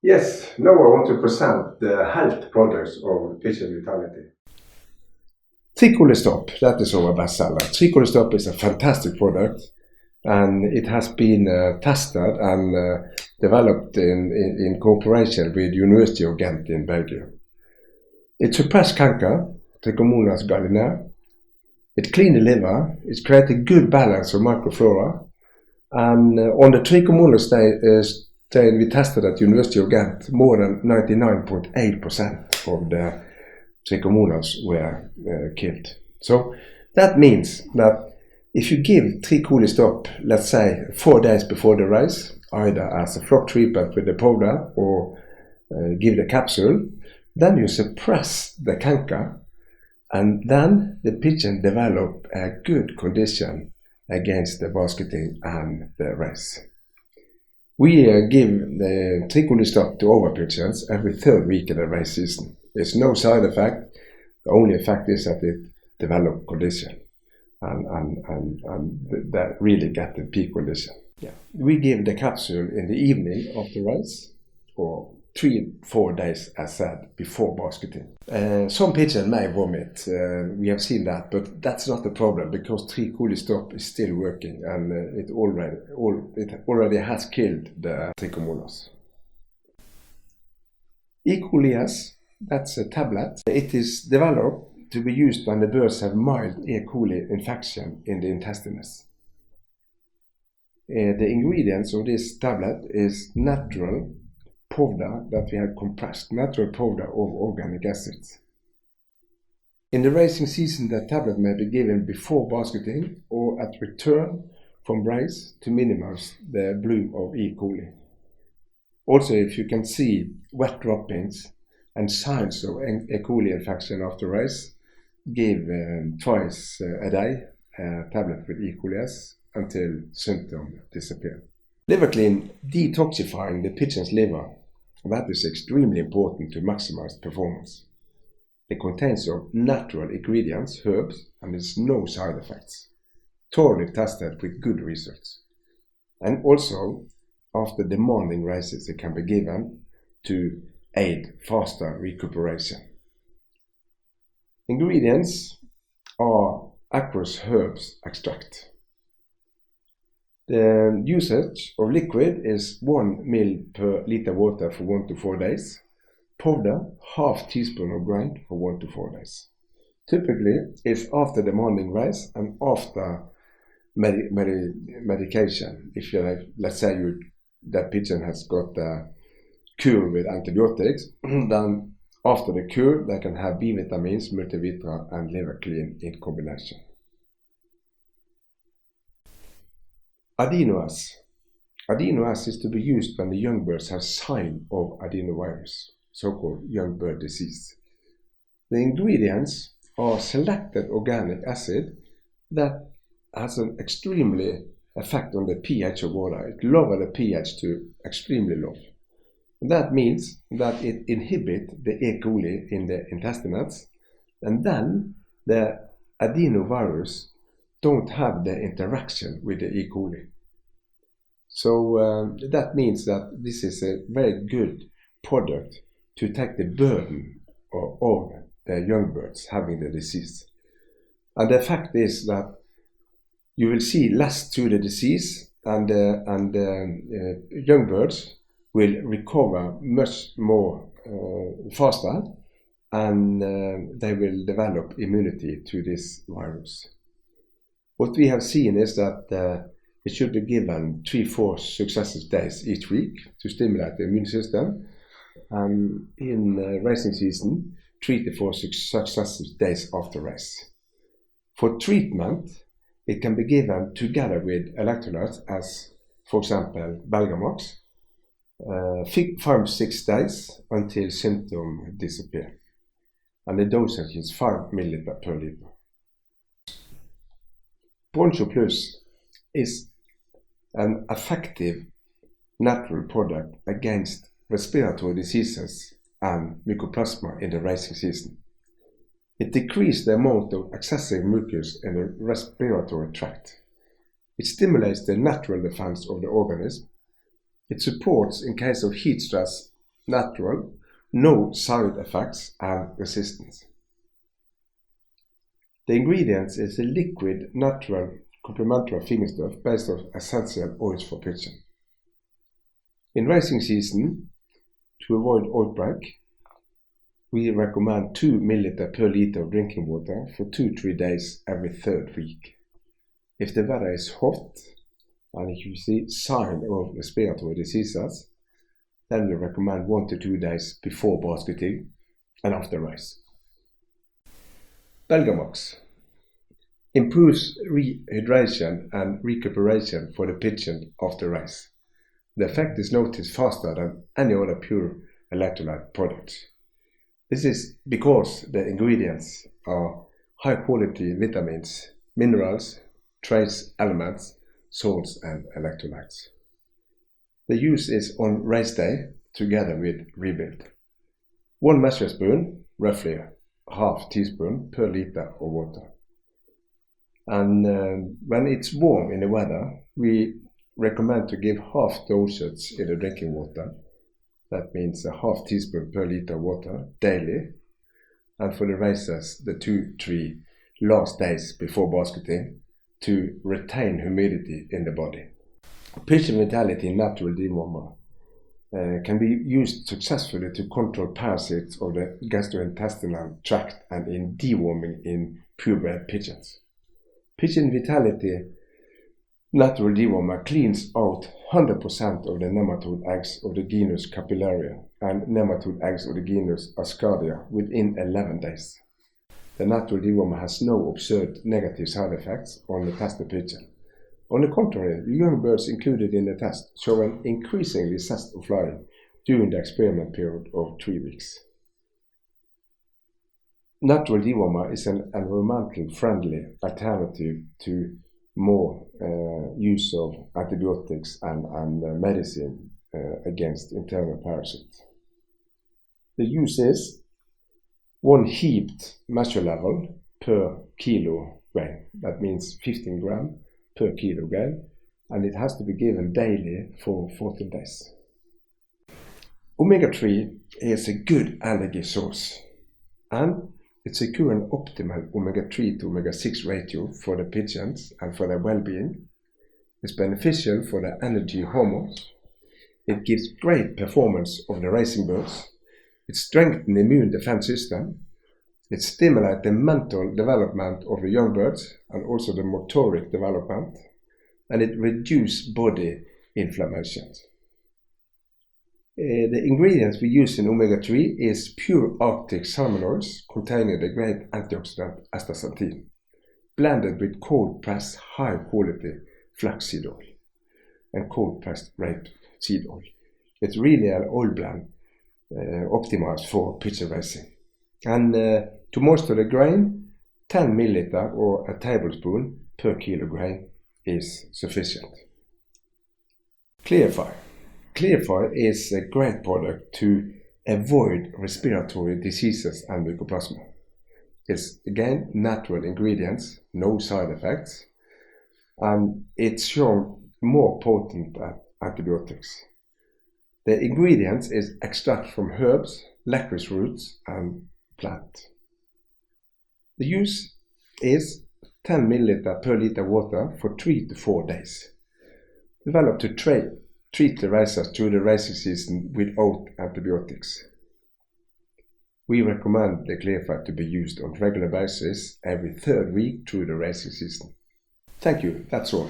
Yes, now I want to present the health products of Pigeon Vitality. TriColi STOP, that is our bestseller. TriColi STOP is a fantastic product, and it has been tested and developed in cooperation with University of Ghent in Belgium. It suppresses canker, Trichomonas Gallinae. It cleans the liver. It creates a good balance of microflora. And on the Trichomonas strain we tested at University of Ghent, more than 99.8% of the Trichomonas were killed. So that means that if you give TriColi STOP, let's say 4 days before the race, either as a flock treatment with the powder or give the capsule, then you suppress the canker, and then the pigeon develop a good condition against the basketing and the race. We give the TriColi STOP to our pigeons every 3rd week in the race season. There's no side effect. The only effect is that it develops condition and that really get the peak condition. Yeah. We give the capsule in the evening of the race, or 3-4 days, as said, before basketing. Some pigeons may vomit, we have seen that, but that's not the problem because TriColi STOP is still working, and it already has killed the Trichomonas. EcoliS, that's a tablet. It is developed to be used when the birds have mild E. coli infection in the intestines. The ingredients of this tablet is natural powder that we have compressed, natural powder of organic acids. In the racing season, the tablet may be given before basketing or at return from race to minimize the bloom of E. coli. Also, if you can see wet droppings and signs of E. coli infection after race, give twice a day a tablet with EcoliS until symptoms disappear. Liver clean, detoxifying the pigeon's liver, that is extremely important to maximize performance. It contains of natural ingredients, herbs, and there's no side effects. Thoroughly tested with good results. And also, after demanding races, it can be given to aid faster recuperation. Ingredients are aqueous herbs extract. The usage of liquid is 1 ml per liter water for 1 to 4 days. Powder, ½ teaspoon of grind for 1 to 4 days. Typically, it's after the morning race and after medication. If let's say that pigeon has got a cure with antibiotics, then after the cure they can have B vitamins, multivita and liver clean in combination. AdenoS. AdenoS is to be used when the young birds have sign of adenovirus, so-called young bird disease. The ingredients are selected organic acid that has an extremely effect on the pH of water. It lowers the pH to extremely low. That means that it inhibits the E. coli in the intestines, and then the adenovirus don't have the interaction with the E. coli. So that means that this is a very good product to take the burden of the young birds having the disease. And the fact is that you will see less to the disease, and young birds will recover much more faster, and they will develop immunity to this virus. What we have seen is that it should be given 3-4 successive days each week to stimulate the immune system, and in racing season 3 to 4 successive days after race. For treatment, it can be given together with electrolytes, as for example Belgamax, 5-6 days until symptoms disappear, and the dosage is 5 ml per liter. Broncho Plus is an effective natural product against respiratory diseases and mycoplasma in the racing season. It decreases the amount of excessive mucus in the respiratory tract. It stimulates the natural defense of the organism. It supports in case of heat stress natural, no side effects and resistance. The ingredients is a liquid, natural, complementary feeding stuff based on essential oils for pigeon. In racing season, to avoid outbreak, we recommend 2 ml per liter of drinking water for 2-3 days every third week. If the weather is hot and if you see sign of respiratory diseases, then we recommend 1 to 2 days before basketing and after race. Belgamax improves rehydration and recuperation for the pigeon after race. The effect is noticed faster than any other pure electrolyte products. This is because the ingredients are high quality vitamins, minerals, trace elements, salts and electrolytes. The use is on race day together with rebuild. 1 measuring spoon, roughly half teaspoon per liter of water. And when it's warm in the weather, we recommend to give half dosage in the drinking water. That means a half teaspoon per liter of water daily. And for the races, the 2-3 last days before basketing to retain humidity in the body. Pigeon Vitality natural dewormer can be used successfully to control parasites of the gastrointestinal tract and in deworming in purebred pigeons. Pigeon Vitality natural dewormer cleans out 100% of the nematode eggs of the genus Capillaria and nematode eggs of the genus Ascardia within 11 days. The natural dewormer has no observed negative side effects on the tested pigeon. On the contrary, the young birds included in the test show an increasingly zest of flying during the experiment period of 3 weeks. Natural dewormer is an environmentally friendly alternative to more use of antibiotics and medicine against internal parasites. The use is 1 heaped measure level per kilo grain. That means 15 grams per kilo grain, and it has to be given daily for 14 days. Omega-3 is a good allergy source, and it secures an optimal omega-3 to omega-6 ratio for the pigeons and for their well-being. It's beneficial for the energy hormones. It gives great performance of the racing birds. It strengthens the immune defense system. It stimulates the mental development of the young birds and also the motoric development. And it reduces body inflammations. The ingredients we use in omega-3 is pure Arctic salmon oils containing the great antioxidant astaxanthin, blended with cold-pressed high-quality flaxseed oil and cold-pressed rapeseed oil. It's really an oil blend optimized for pigeon racing. And to moisture the grain, 10 milliliter or a tablespoon per kilo grain is sufficient. Clarify. Clarify is a great product to avoid respiratory diseases and mycoplasma. It's again natural ingredients, no side effects, and it's shown more potent than antibiotics. The ingredients is extract from herbs, licorice roots and plant. The use is 10 ml per liter water for 3 to 4 days. Developed to treat the racers through the racing season without antibiotics. We recommend the Clarify to be used on regular basis every third week through the racing season. Thank you, that's all.